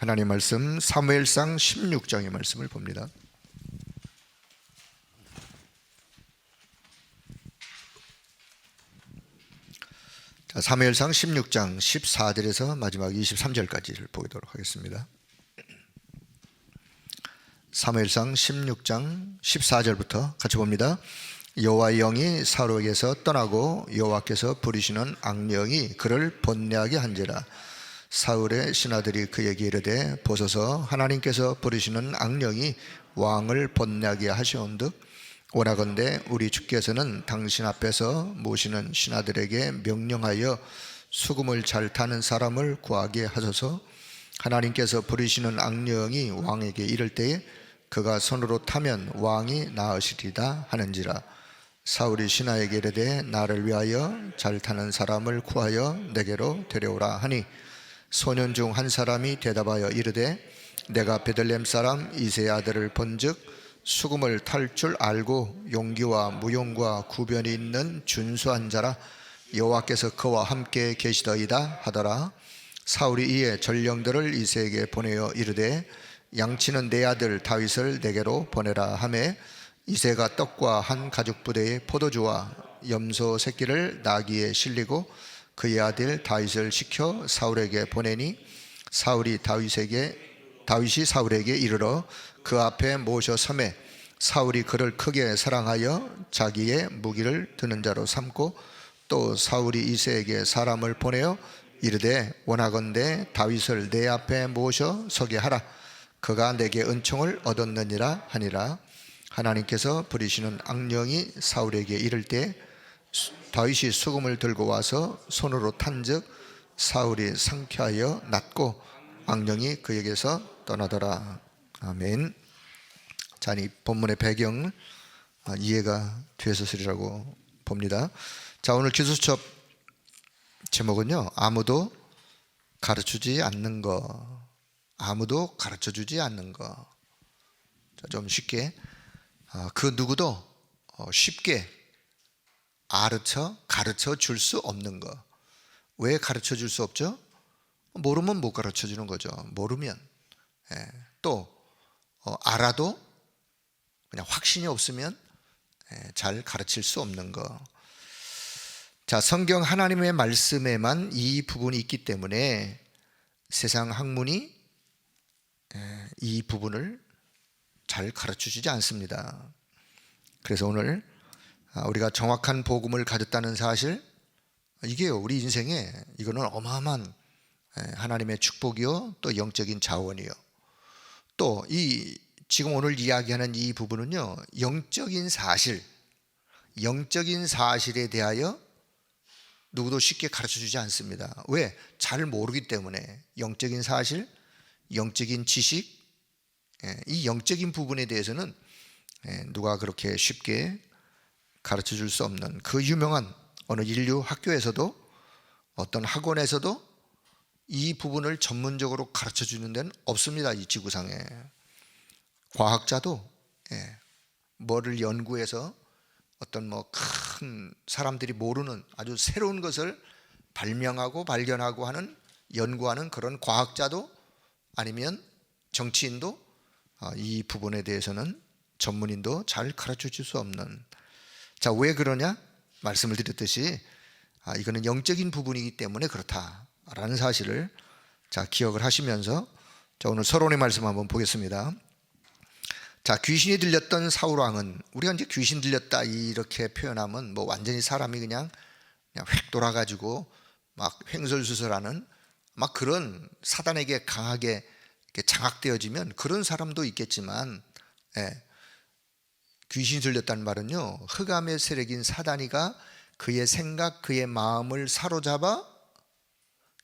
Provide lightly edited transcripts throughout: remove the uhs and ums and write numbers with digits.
하나님 말씀 사무엘상 16장의 말씀을 봅니다. 사무엘상 16장 14절에서 마지막 23절까지를 보도록 하겠습니다. 사무엘상 16장 14절부터 같이 봅니다. 여호와의 영이 사울에게서 떠나고 여호와께서 부리시는 악령이 그를 번뇌하게 한지라. 사울의 신하들이 그에게 이르되 보소서, 하나님께서 부르시는 악령이 왕을 번뇌하게 하시온즉 원하건대 우리 주께서는 당신 앞에서 모시는 신하들에게 명령하여 수금을 잘 타는 사람을 구하게 하소서. 하나님께서 부르시는 악령이 왕에게 이를 때에 그가 손으로 타면 왕이 나으시리다 하는지라. 사울이 신하에게 이르되 나를 위하여 잘 타는 사람을 구하여 내게로 데려오라 하니 소년 중 한 사람이 대답하여 이르되 내가 베들레헴 사람 이새의 아들을 본즉 수금을 탈 줄 알고 용기와 무용과 구변이 있는 준수한 자라. 여호와께서 그와 함께 계시더이다 하더라. 사울이 이에 전령들을 이새에게 보내어 이르되 양치는 내 아들 다윗을 내게로 보내라 하매 이새가 떡과 한 가죽 부대에 포도주와 염소 새끼를 나귀에 실리고 그의 아들 다윗을 시켜 사울에게 보내니 다윗이 사울에게 이르러 그 앞에 모셔 서매 사울이 그를 크게 사랑하여 자기의 무기를 드는 자로 삼고 또 사울이 이새에게 사람을 보내어 이르되 원하건대 다윗을 내 앞에 모셔 서게 하라. 그가 내게 은총을 얻었느니라 하니라. 하나님께서 부리시는 악령이 사울에게 이를 때 다윗이 수금을 들고 와서 손으로 탄즉 사울이 상쾌하여 낫고 악령이 그에게서 떠나더라. 아멘. 자, 이 본문의 배경 이해가 되었으리라고 봅니다. 자, 오늘 기도수첩 제목은요, 아무도 가르쳐주지 않는 거. 아무도 가르쳐주지 않는 거. 자, 좀 쉽게 그 누구도 쉽게 가르쳐 줄 수 없는 거. 왜 가르쳐 줄 수 없죠? 모르면 못 가르쳐 주는 거죠. 모르면. 또 알아도 그냥 확신이 없으면 잘 가르칠 수 없는 거. 자, 성경 하나님의 말씀에만 이 부분이 있기 때문에 세상 학문이 이 부분을 잘 가르쳐 주지 않습니다. 그래서 오늘 우리가 정확한 복음을 가졌다는 사실, 이게요, 우리 인생에 이거는 어마어마한 하나님의 축복이요, 또 영적인 자원이요. 또 이 지금 오늘 이야기하는 이 부분은요, 영적인 사실에 대하여 누구도 쉽게 가르쳐 주지 않습니다. 왜? 잘 모르기 때문에. 영적인 사실, 영적인 지식, 이 영적인 부분에 대해서는 누가 그렇게 쉽게 가르쳐 줄 수 없는 그 유명한 어느 인류 학교에서도 어떤 학원에서도 이 부분을 전문적으로 가르쳐 주는 데는 없습니다. 이 지구상에. 과학자도 뭐를 연구해서 어떤 큰 사람들이 모르는 아주 새로운 것을 발명하고 발견하고 하는 연구하는 그런 과학자도 아니면 정치인도 이 부분에 대해서는 전문인도 잘 가르쳐 줄 수 없는. 자, 왜 그러냐? 말씀을 드렸듯이 이거는 영적인 부분이기 때문에 그렇다라는 사실을 기억을 하시면서 오늘 서론의 말씀 한번 보겠습니다. 자, 귀신이 들렸던 사울 왕은, 우리가 이제 귀신 들렸다 이렇게 표현하면 완전히 사람이 그냥 획 돌아가지고 막 횡설수설하는 막 그런 사단에게 강하게 이렇게 장악되어지면 그런 사람도 있겠지만, 귀신이 들렸다는 말은요, 흑암의 세력인 사단이가 그의 생각, 그의 마음을 사로잡아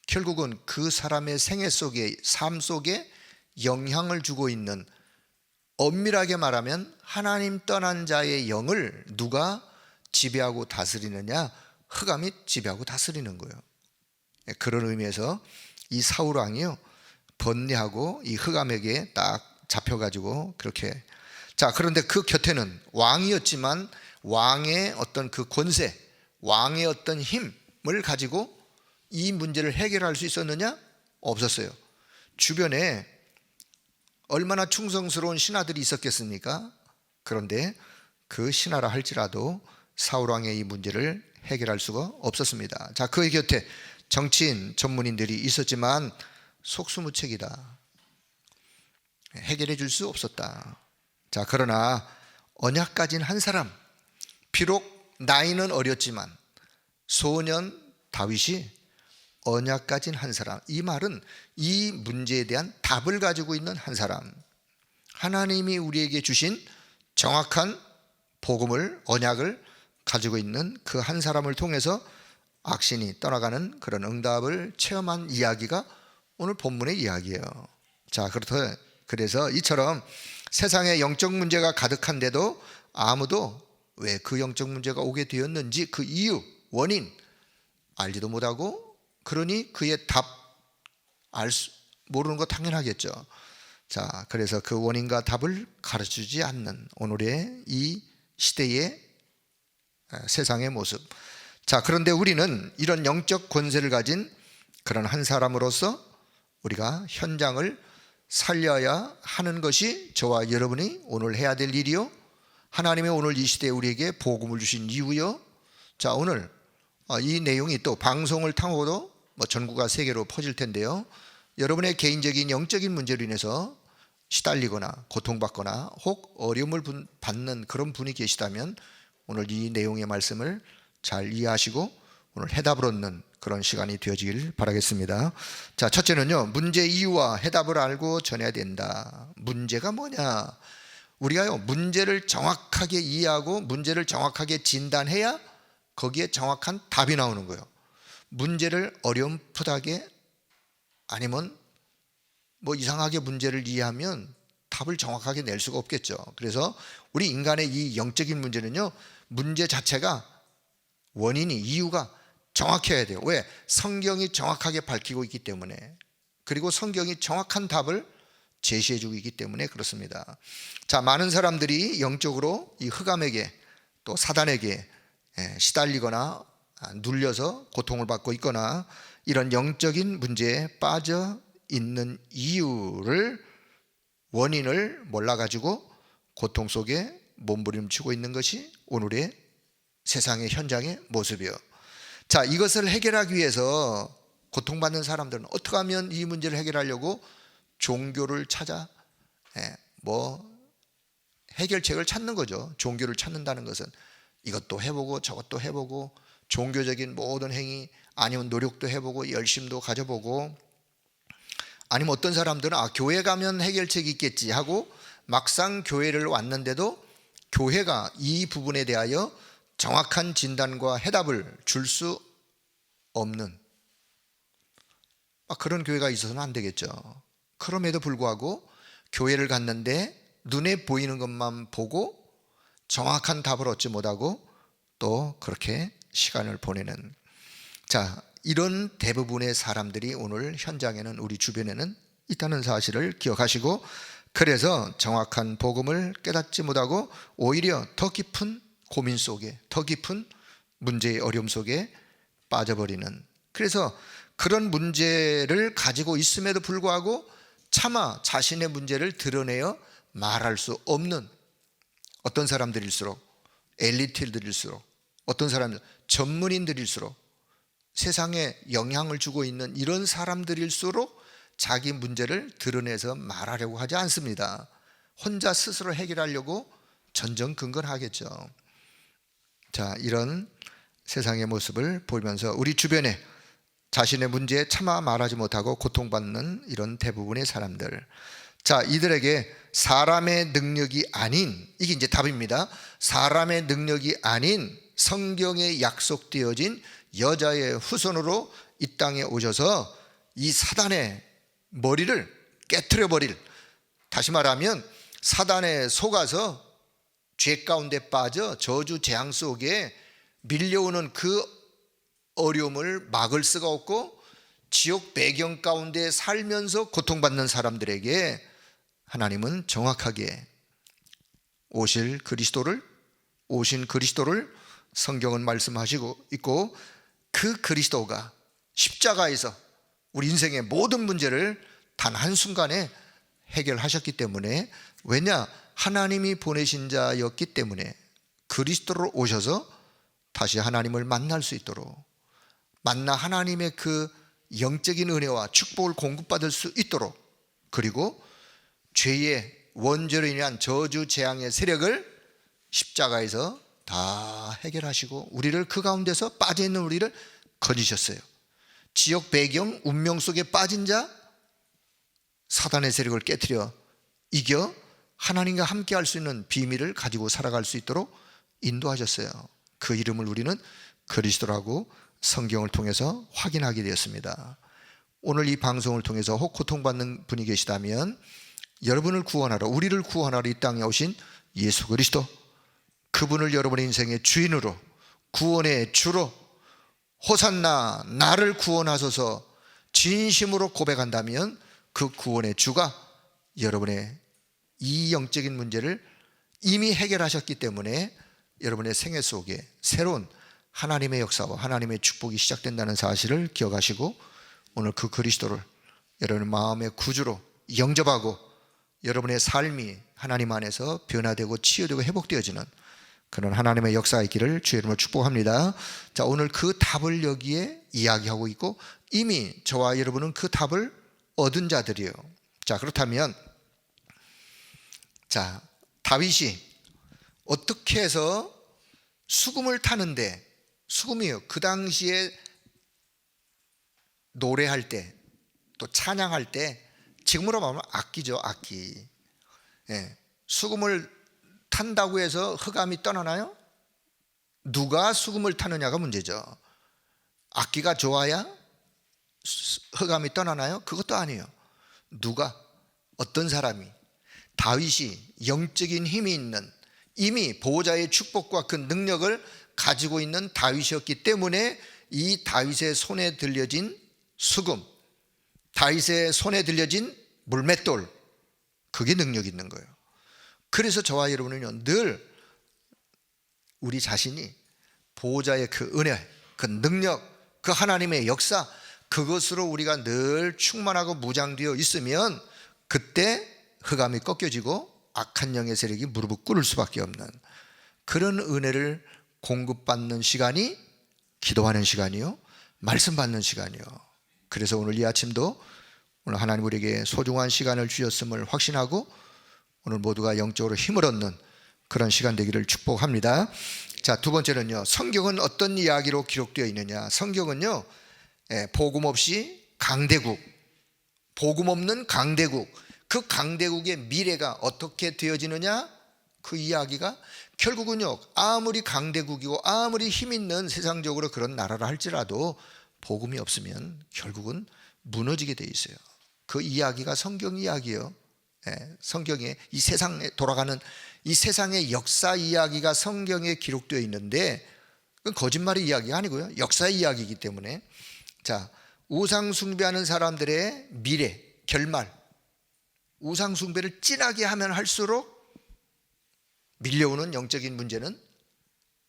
결국은 그 사람의 생애 속에, 삶 속에 영향을 주고 있는, 엄밀하게 말하면 하나님 떠난 자의 영을 누가 지배하고 다스리느냐? 흑암이 지배하고 다스리는 거예요. 그런 의미에서 이 사울 왕이요, 번뇌하고 이 흑암에게 딱 잡혀가지고 그렇게. 자, 그런데 그 곁에는 왕이었지만 왕의 어떤 그 권세, 왕의 어떤 힘을 가지고 이 문제를 해결할 수 있었느냐? 없었어요. 주변에 얼마나 충성스러운 신하들이 있었겠습니까? 그런데 그 신하라 할지라도 사울왕의 이 문제를 해결할 수가 없었습니다. 자, 그의 곁에 정치인, 전문인들이 있었지만 속수무책이다. 해결해 줄 수 없었다. 자, 그러나 언약 가진 한 사람, 비록 나이는 어렸지만 소년 다윗이 언약 가진 한 사람, 이 말은 이 문제에 대한 답을 가지고 있는 한 사람, 하나님이 우리에게 주신 정확한 복음을, 언약을 가지고 있는 그 한 사람을 통해서 악신이 떠나가는 그런 응답을 체험한 이야기가 오늘 본문의 이야기예요. 자, 그래서 이처럼 세상에 영적 문제가 가득한데도 아무도 왜 그 영적 문제가 오게 되었는지 그 이유, 원인 알지도 못하고, 그러니 그의 답 모르는 거 당연하겠죠. 자, 그래서 그 원인과 답을 가르쳐주지 않는 오늘의 이 시대의 세상의 모습. 자, 그런데 우리는 이런 영적 권세를 가진 그런 한 사람으로서 우리가 현장을 살려야 하는 것이 저와 여러분이 오늘 해야 될 일이요, 하나님의 오늘 이 시대에 우리에게 복음을 주신 이유요. 자, 오늘 이 내용이 또 방송을 통해서도 전국과 세계로 퍼질 텐데요, 여러분의 개인적인 영적인 문제로 인해서 시달리거나 고통받거나 혹 어려움을 받는 그런 분이 계시다면 오늘 이 내용의 말씀을 잘 이해하시고 오늘 해답을 얻는 그런 시간이 되어지길 바라겠습니다. 자, 첫째는요, 문제 이유와 해답을 알고 전해야 된다. 문제가 뭐냐? 우리가요, 문제를 정확하게 이해하고 문제를 정확하게 진단해야 거기에 정확한 답이 나오는 거예요. 문제를 어렴풋하게 아니면 이상하게 문제를 이해하면 답을 정확하게 낼 수가 없겠죠. 그래서 우리 인간의 이 영적인 문제는요, 문제 자체가 원인이, 이유가 정확해야 돼요. 왜? 성경이 정확하게 밝히고 있기 때문에, 그리고 성경이 정확한 답을 제시해주고 있기 때문에 그렇습니다. 자, 많은 사람들이 영적으로 이 흑암에게 또 사단에게 시달리거나 눌려서 고통을 받고 있거나 이런 영적인 문제에 빠져 있는 이유를, 원인을 몰라가지고 고통 속에 몸부림치고 있는 것이 오늘의 세상의 현장의 모습이요. 자, 이것을 해결하기 위해서 고통받는 사람들은 어떻게 하면 이 문제를 해결하려고 종교를 찾아 해결책을 찾는 거죠. 종교를 찾는다는 것은 이것도 해보고 저것도 해보고 종교적인 모든 행위, 아니면 노력도 해보고 열심도 가져보고, 아니면 어떤 사람들은 교회 가면 해결책이 있겠지 하고 막상 교회를 왔는데도 교회가 이 부분에 대하여 정확한 진단과 해답을 줄 수 없는 그런 교회가 있어서는 안 되겠죠. 그럼에도 불구하고 교회를 갔는데 눈에 보이는 것만 보고 정확한 답을 얻지 못하고 또 그렇게 시간을 보내는, 자, 이런 대부분의 사람들이 오늘 현장에는, 우리 주변에는 있다는 사실을 기억하시고, 그래서 정확한 복음을 깨닫지 못하고 오히려 더 깊은 고민 속에, 더 깊은 문제의 어려움 속에 빠져버리는, 그래서 그런 문제를 가지고 있음에도 불구하고 차마 자신의 문제를 드러내어 말할 수 없는 어떤 사람들일수록, 엘리트들일수록, 어떤 사람들 전문인들일수록, 세상에 영향을 주고 있는 이런 사람들일수록 자기 문제를 드러내서 말하려고 하지 않습니다. 혼자 스스로 해결하려고 전전긍긍하겠죠. 자, 이런 세상의 모습을 보면서 우리 주변에 자신의 문제에 차마 말하지 못하고 고통받는 이런 대부분의 사람들, 자, 이들에게 사람의 능력이 아닌, 이게 이제 답입니다. 사람의 능력이 아닌 성경에 약속되어진 여자의 후손으로 이 땅에 오셔서 이 사단의 머리를 깨트려 버릴, 다시 말하면 사단에 속아서 죄 가운데 빠져 저주 재앙 속에 밀려오는 그 어려움을 막을 수가 없고 지옥 배경 가운데 살면서 고통받는 사람들에게 하나님은 정확하게 오신 그리스도를 성경은 말씀하시고 있고, 그 그리스도가 십자가에서 우리 인생의 모든 문제를 단 한순간에 해결하셨기 때문에, 왜냐? 하나님이 보내신 자였기 때문에 그리스도로 오셔서 다시 하나님을 만날 수 있도록, 만나 하나님의 그 영적인 은혜와 축복을 공급받을 수 있도록, 그리고 죄의 원죄로 인한 저주 재앙의 세력을 십자가에서 다 해결하시고 우리를 그 가운데서 빠져있는 우리를 건지셨어요. 지역 배경 운명 속에 빠진 자, 사단의 세력을 깨트려 이겨 하나님과 함께 할 수 있는 비밀을 가지고 살아갈 수 있도록 인도하셨어요. 그 이름을 우리는 그리스도라고 성경을 통해서 확인하게 되었습니다. 오늘 이 방송을 통해서 혹 고통받는 분이 계시다면, 여러분을 구원하러, 우리를 구원하러 이 땅에 오신 예수 그리스도, 그분을 여러분의 인생의 주인으로, 구원의 주로, 호산나 나를 구원하소서 진심으로 고백한다면 그 구원의 주가 여러분의 이 영적인 문제를 이미 해결하셨기 때문에 여러분의 생애 속에 새로운 하나님의 역사와 하나님의 축복이 시작된다는 사실을 기억하시고, 오늘 그 그리스도를 여러분의 마음의 구주로 영접하고 여러분의 삶이 하나님 안에서 변화되고 치유되고 회복되어지는 그런 하나님의 역사가 있기를 주의 이름으로 축복합니다. 자, 오늘 그 답을 여기에 이야기하고 있고, 이미 저와 여러분은 그 답을 얻은 자들이에요. 자, 그렇다면, 자, 다윗이 어떻게 해서 수금을 타는데, 수금이요, 그 당시에 노래할 때 또 찬양할 때, 지금으로 말하면 악기죠, 악기. 예, 수금을 탄다고 해서 흑암이 떠나나요? 누가 수금을 타느냐가 문제죠. 악기가 좋아야 흑암이 떠나나요? 그것도 아니에요. 누가, 어떤 사람이, 다윗이 영적인 힘이 있는, 이미 보호자의 축복과 그 능력을 가지고 있는 다윗이었기 때문에 이 다윗의 손에 들려진 수금, 다윗의 손에 들려진 물맷돌, 그게 능력이 있는 거예요. 그래서 저와 여러분은요, 늘 우리 자신이 보호자의 그 은혜, 그 능력, 그 하나님의 역사, 그것으로 우리가 늘 충만하고 무장되어 있으면 그때 흑암이 꺾여지고 악한 영의 세력이 무릎을 꿇을 수밖에 없는 그런 은혜를 공급받는 시간이 기도하는 시간이요, 말씀 받는 시간이요. 그래서 오늘 이 아침도 오늘 하나님 우리에게 소중한 시간을 주셨음을 확신하고 오늘 모두가 영적으로 힘을 얻는 그런 시간 되기를 축복합니다. 자, 두 번째는요, 성경은 어떤 이야기로 기록되어 있느냐. 성경은요, 복음 없이 강대국, 복음 없는 강대국, 그 강대국의 미래가 어떻게 되어지느냐, 그 이야기가 결국은요, 아무리 강대국이고 아무리 힘 있는 세상적으로 그런 나라라 할지라도 복음이 없으면 결국은 무너지게 돼 있어요. 그 이야기가 성경 이야기예요. 성경에 이 세상에 돌아가는 이 세상의 역사 이야기가 성경에 기록되어 있는데, 그건 거짓말의 이야기가 아니고요, 역사의 이야기이기 때문에. 자, 우상 숭배하는 사람들의 미래, 결말, 우상 숭배를 진하게 하면 할수록 밀려오는 영적인 문제는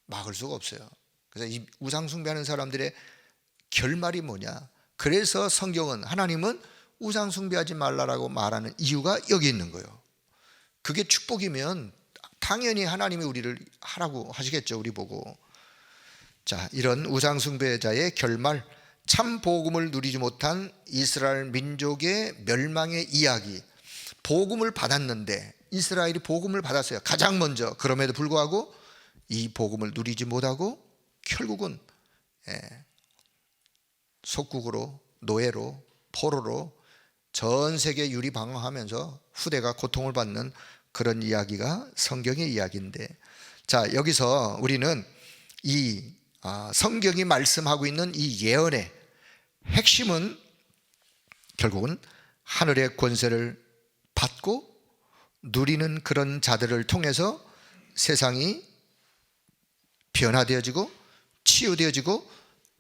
막을 수가 없어요. 그래서 이 우상 숭배하는 사람들의 결말이 뭐냐, 그래서 성경은, 하나님은 우상 숭배하지 말라라고 말하는 이유가 여기 있는 거예요. 그게 축복이면 당연히 하나님이 우리를 하라고 하시겠죠, 우리 보고. 자, 이런 우상 숭배자의 결말, 참 복음을 누리지 못한 이스라엘 민족의 멸망의 이야기. 복음을 받았는데, 이스라엘이 복음을 받았어요, 가장 먼저. 그럼에도 불구하고 이 복음을 누리지 못하고 결국은 속국으로, 노예로, 포로로 전 세계 유리방황하면서 후대가 고통을 받는 그런 이야기가 성경의 이야기인데, 자, 여기서 우리는 이 성경이 말씀하고 있는 이 예언의 핵심은 결국은 하늘의 권세를 받고 누리는 그런 자들을 통해서 세상이 변화되어지고 치유되어지고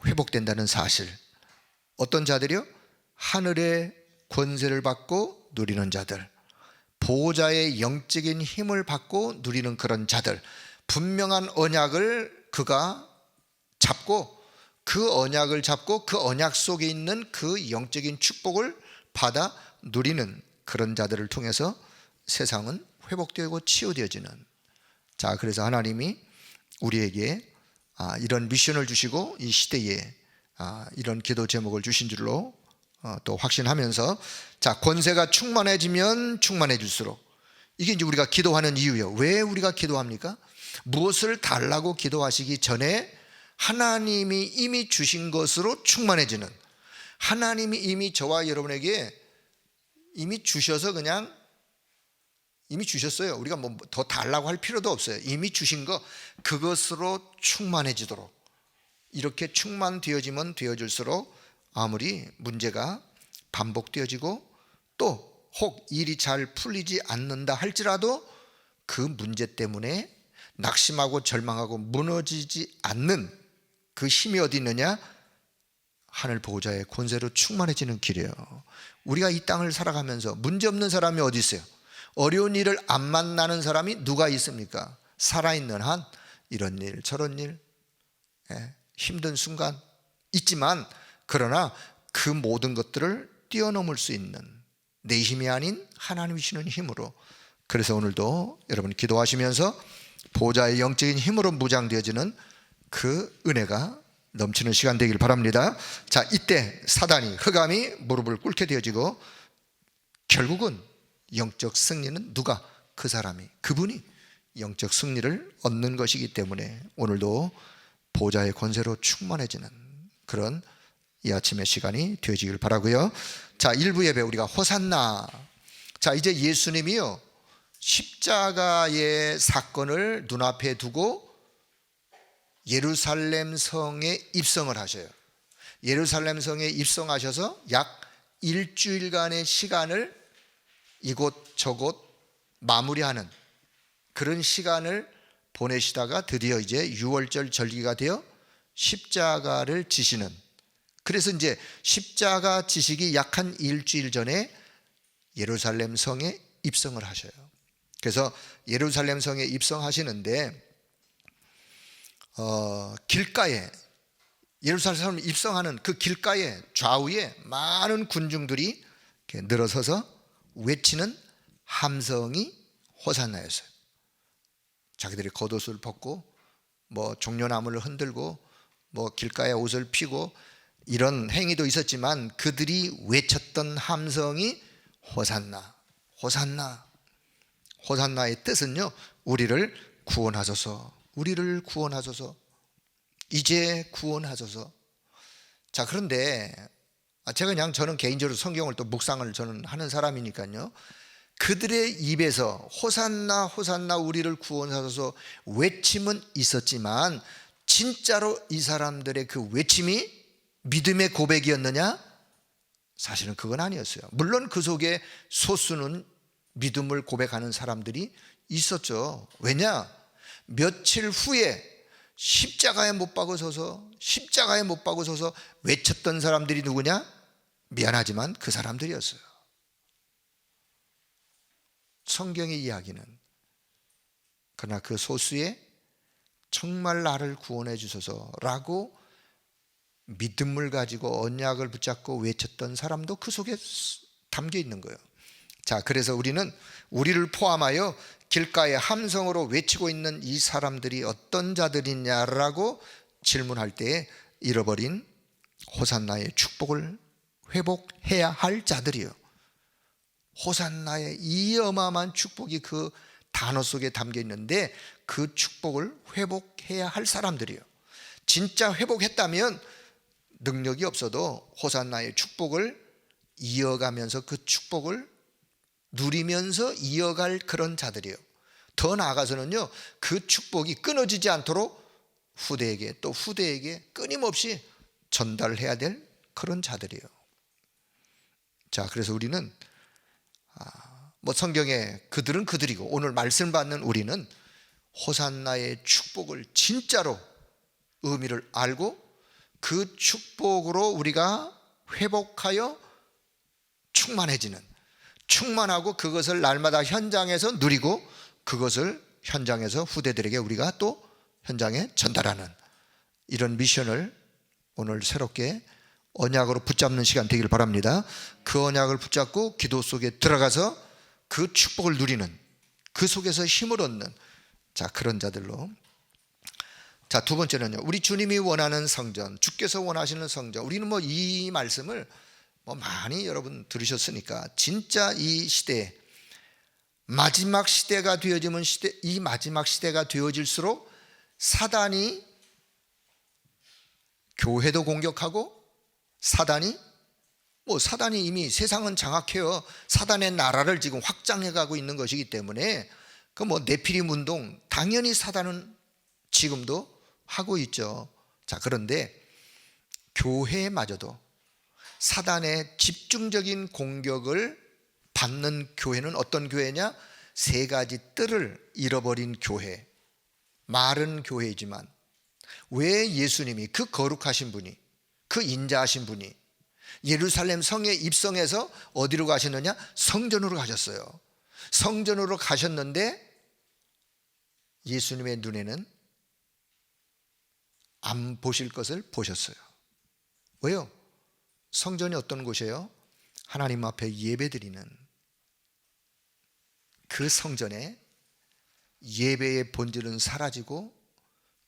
회복된다는 사실. 어떤 자들이요? 하늘의 권세를 받고 누리는 자들, 보호자의 영적인 힘을 받고 누리는 그런 자들, 분명한 언약을 그가 잡고 그 언약을 잡고 그 언약 속에 있는 그 영적인 축복을 받아 누리는 그런 자들을 통해서 세상은 회복되고 치유되어지는, 자, 그래서 하나님이 우리에게 이런 미션을 주시고 이 시대에 이런 기도 제목을 주신 줄로 또 확신하면서, 자, 권세가 충만해지면 충만해질수록, 이게 이제 우리가 기도하는 이유예요. 왜 우리가 기도합니까? 무엇을 달라고 기도하시기 전에 하나님이 이미 주신 것으로 충만해지는, 하나님이 이미 저와 여러분에게 이미 주셔서 그냥 이미 주셨어요. 우리가 뭐 더 달라고 할 필요도 없어요. 이미 주신 거 그것으로 충만해지도록, 이렇게 충만되어지면 되어질수록 아무리 문제가 반복되어지고 또 혹 일이 잘 풀리지 않는다 할지라도 그 문제 때문에 낙심하고 절망하고 무너지지 않는 그 힘이 어디 있느냐? 하늘 보호자의 권세로 충만해지는 길이에요. 우리가 이 땅을 살아가면서 문제 없는 사람이 어디 있어요? 어려운 일을 안 만나는 사람이 누가 있습니까? 살아있는 한 이런 일 저런 일, 힘든 순간 있지만, 그러나 그 모든 것들을 뛰어넘을 수 있는 내 힘이 아닌 하나님이 주시는 힘으로, 그래서 오늘도 여러분 기도하시면서 보호자의 영적인 힘으로 무장되어지는 그 은혜가 넘치는 시간 되길 바랍니다. 자, 이때 사단이 흑암이 무릎을 꿇게 되어지고 결국은 영적 승리는 누가? 그 사람이, 그분이 영적 승리를 얻는 것이기 때문에 오늘도 보호자의 권세로 충만해지는 그런 이 아침의 시간이 되어지길 바라고요. 자, 1부 예배 우리가 호산나. 자, 이제 예수님이요 십자가의 사건을 눈앞에 두고 예루살렘 성에 입성을 하셔요. 예루살렘 성에 입성하셔서 약 일주일간의 시간을 이곳저곳 마무리하는 그런 시간을 보내시다가 드디어 이제 유월절 절기가 되어 십자가를 지시는, 그래서 이제 십자가 지시기 약 한 일주일 전에 예루살렘 성에 입성을 하셔요. 그래서 예루살렘 성에 입성하시는데 길가에, 예루살렘 입성하는 그 길가에 좌우에 많은 군중들이 이렇게 늘어서서 외치는 함성이 호산나였어요. 자기들이 겉옷을 벗고 뭐 종려나무를 흔들고 뭐 길가에 옷을 피고 이런 행위도 있었지만 그들이 외쳤던 함성이 호산나, 호산나. 호산나의 뜻은요, 우리를 구원하소서, 우리를 구원하소서, 이제 구원하소서. 자, 그런데 제가 그냥 저는 개인적으로 성경을 또 묵상을 저는 하는 사람이니까요, 그들의 입에서 호산나 호산나 우리를 구원하소서 외침은 있었지만 진짜로 이 사람들의 그 외침이 믿음의 고백이었느냐? 사실은 그건 아니었어요. 물론 그 속에 소수는 믿음을 고백하는 사람들이 있었죠. 왜냐? 며칠 후에 십자가에 못 박으셔서 외쳤던 사람들이 누구냐? 미안하지만 그 사람들이었어요. 성경의 이야기는, 그러나 그 소수의 정말 나를 구원해 주소서라고 믿음을 가지고 언약을 붙잡고 외쳤던 사람도 그 속에 담겨 있는 거예요. 자, 그래서 우리는 우리를 포함하여 길가에 함성으로 외치고 있는 이 사람들이 어떤 자들이냐라고 질문할 때에 잃어버린 호산나의 축복을 회복해야 할 자들이요, 호산나의 이 어마어마한 축복이 그 단어 속에 담겨 있는데 그 축복을 회복해야 할 사람들이요. 진짜 회복했다면 능력이 없어도 호산나의 축복을 이어가면서 그 축복을 누리면서 이어갈 그런 자들이요. 더 나아가서는요, 그 축복이 끊어지지 않도록 후대에게 또 후대에게 끊임없이 전달해야 될 그런 자들이요. 자, 그래서 우리는 뭐 성경에 그들은 그들이고 오늘 말씀 받는 우리는 호산나의 축복을 진짜로 의미를 알고 그 축복으로 우리가 회복하여 충만해지는, 충만하고 그것을 날마다 현장에서 누리고 그것을 현장에서 후대들에게 우리가 또 현장에 전달하는 이런 미션을 오늘 새롭게 언약으로 붙잡는 시간 되길 바랍니다. 그 언약을 붙잡고 기도 속에 들어가서 그 축복을 누리는, 그 속에서 힘을 얻는, 자, 그런 자들로. 자, 두 번째는요, 우리 주님이 원하는 성전, 주께서 원하시는 성전. 우리는 뭐 이 말씀을 뭐 많이 여러분 들으셨으니까 진짜 이 시대에 마지막 시대가 되어지면 이 마지막 시대가 되어질수록 사단이 교회도 공격하고, 사단이 이미 세상은 장악해요. 사단의 나라를 지금 확장해 가고 있는 것이기 때문에 그 뭐 네피림 운동 당연히 사단은 지금도 하고 있죠. 자, 그런데 교회마저도 사단의 집중적인 공격을 받는 교회는 어떤 교회냐? 세 가지 뜰을 잃어버린 교회, 마른 교회이지만 왜 예수님이, 그 거룩하신 분이, 그 인자하신 분이 예루살렘 성에 입성해서 어디로 가셨느냐? 성전으로 가셨어요. 성전으로 가셨는데 예수님의 눈에는 안 보실 것을 보셨어요. 왜요? 성전이 어떤 곳이에요? 하나님 앞에 예배드리는 그 성전에 예배의 본질은 사라지고,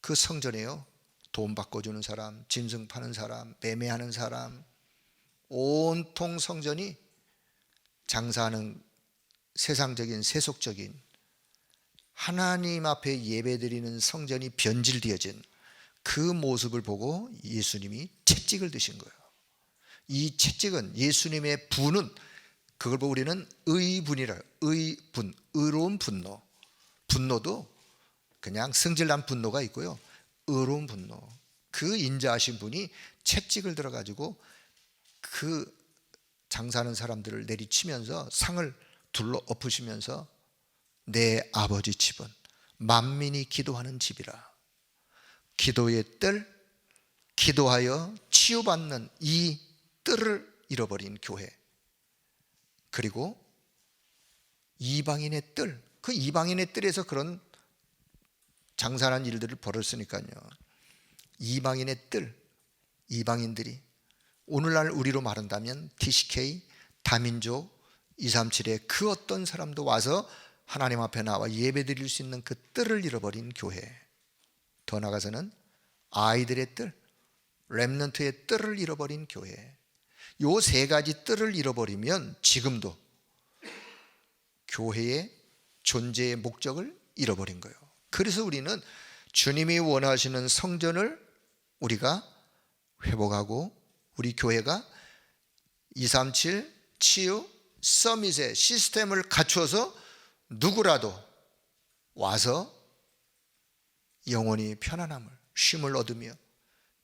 그 성전에요, 돈 바꿔주는 사람, 짐승 파는 사람, 매매하는 사람, 온통 성전이 장사하는 세상적인 세속적인, 하나님 앞에 예배드리는 성전이 변질되어진 그 모습을 보고 예수님이 채찍을 드신 거예요. 이 채찍은, 예수님의 분은, 그걸 보고 우리는 의분이라, 의분, 의로운 분노. 분노도 그냥 승질난 분노가 있고요, 의로운 분노. 그 인자하신 분이 채찍을 들어가지고 그 장사하는 사람들을 내리치면서 상을 둘러 엎으시면서 내 아버지 집은 만민이 기도하는 집이라. 기도의 뜰, 기도하여 치유받는 이 뜰을 잃어버린 교회, 그리고 이방인의 뜰, 그 이방인의 뜰에서 그런 장사하는 일들을 벌였으니까요. 이방인의 뜰, 이방인들이 오늘날 우리로 말한다면 TCK, 다민족, 237의 그 어떤 사람도 와서 하나님 앞에 나와 예배드릴 수 있는 그 뜰을 잃어버린 교회, 더 나아가서는 아이들의 뜰, 렘넌트의 뜰을 잃어버린 교회, 요 세 가지 뜰을 잃어버리면 지금도 교회의 존재의 목적을 잃어버린 거예요. 그래서 우리는 주님이 원하시는 성전을 우리가 회복하고, 우리 교회가 237 치유 서밋의 시스템을 갖추어서 누구라도 와서 영혼이 편안함을, 쉼을 얻으며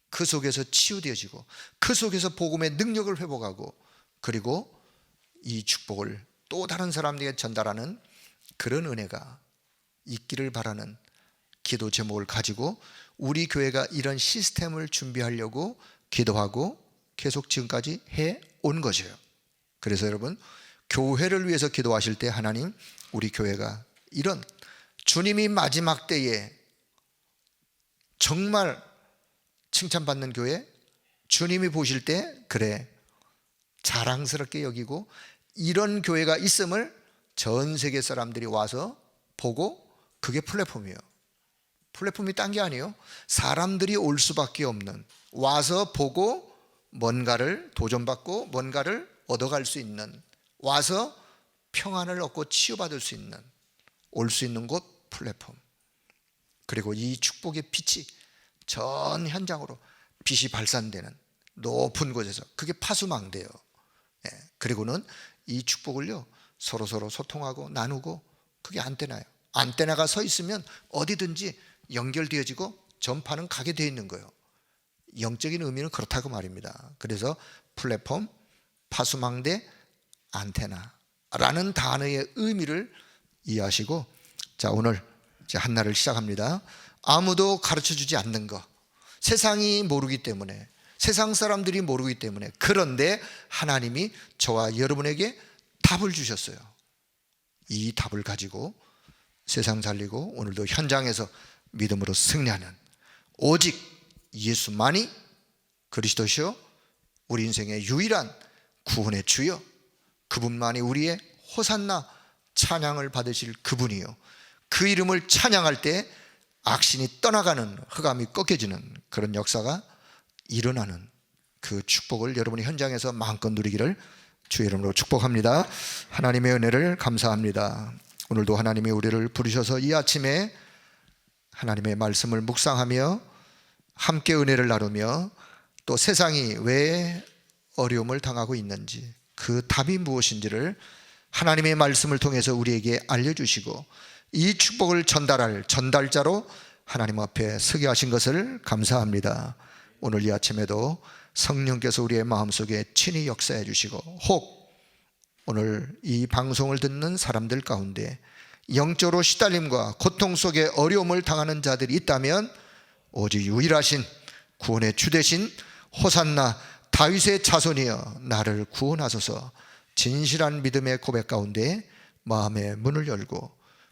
그 속에서 치유되어지고, 그 속에서 복음의 능력을 회복하고, 그리고 이 축복을 또 다른 사람들에게 전달하는 그런 은혜가 있기를 바라는 기도 제목을 가지고 우리 교회가 이런 시스템을 준비하려고 기도하고 계속 지금까지 해온 것이에요. 그래서 여러분, 교회를 위해서 기도하실 때 하나님, 우리 교회가 이런 주님이 마지막 때에 정말 칭찬받는 교회, 주님이 보실 때 그래 자랑스럽게 여기고, 이런 교회가 있음을 전 세계 사람들이 와서 보고, 그게 플랫폼이에요. 플랫폼이 딴 게 아니에요. 사람들이 올 수밖에 없는, 와서 보고 뭔가를 도전받고 뭔가를 얻어갈 수 있는, 와서 평안을 얻고 치유받을 수 있는, 올 수 있는 곳 플랫폼. 그리고 이 축복의 빛이 전 현장으로 빛이 발산되는 높은 곳에서, 그게 파수망대예요. 그리고는 이 축복을요 서로 소통하고 나누고, 그게 안테나예요. 안테나가 서 있으면 어디든지 연결되어지고 전파는 가게 되어 있는 거예요. 영적인 의미는 그렇다고 말입니다. 그래서 플랫폼, 파수망대, 안테나라는 단어의 의미를 이해하시고, 자, 오늘 이제 한 날을 시작합니다. 아무도 가르쳐주지 않는 것, 세상이 모르기 때문에, 세상 사람들이 모르기 때문에, 그런데 하나님이 저와 여러분에게 답을 주셨어요. 이 답을 가지고 세상 살리고 오늘도 현장에서 믿음으로 승리하는, 오직 예수만이 그리스도시요 우리 인생의 유일한 구원의 주여, 그분만이 우리의 호산나 찬양을 받으실 그분이요, 그 이름을 찬양할 때 악신이 떠나가는, 흑암이 꺾여지는 그런 역사가 일어나는 그 축복을 여러분이 현장에서 마음껏 누리기를 주의 이름으로 축복합니다. 하나님의 은혜를 감사합니다. 오늘도 하나님이 우리를 부르셔서 이 아침에 하나님의 말씀을 묵상하며 함께 은혜를 나누며 또 세상이 왜 어려움을 당하고 있는지, 그 답이 무엇인지를 하나님의 말씀을 통해서 우리에게 알려주시고 이 축복을 전달할 전달자로 하나님 앞에 서게 하신 것을 감사합니다. 오늘 이 아침에도 성령께서 우리의 마음속에 친히 역사해 주시고, 혹 오늘 이 방송을 듣는 사람들 가운데 영적으로 시달림과 고통 속에 어려움을 당하는 자들이 있다면 오직 유일하신 구원의 주 되신 호산나 다윗의 자손이여 나를 구원하소서, 진실한 믿음의 고백 가운데 마음의 문을 열고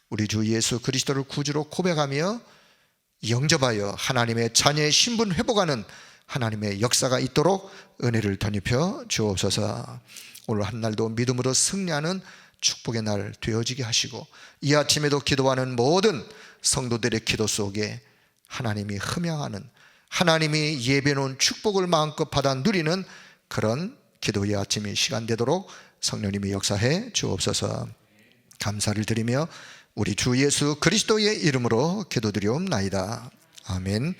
우리 주 예수 그리스도를 구주로 고백하며 영접하여 하나님의 자녀의 신분 회복하는 하나님의 역사가 있도록 은혜를 덧입혀 주옵소서. 오늘 한 날도 믿음으로 승리하는 축복의 날 되어지게 하시고, 이 아침에도 기도하는 모든 성도들의 기도 속에 하나님이 흠양하는, 하나님이 예배놓은 축복을 마음껏 받아 누리는 그런 기도의 아침이 시간 되도록 성령님이 역사해 주옵소서. 감사를 드리며 우리 주 예수 그리스도의 이름으로 기도드리옵나이다. 아멘.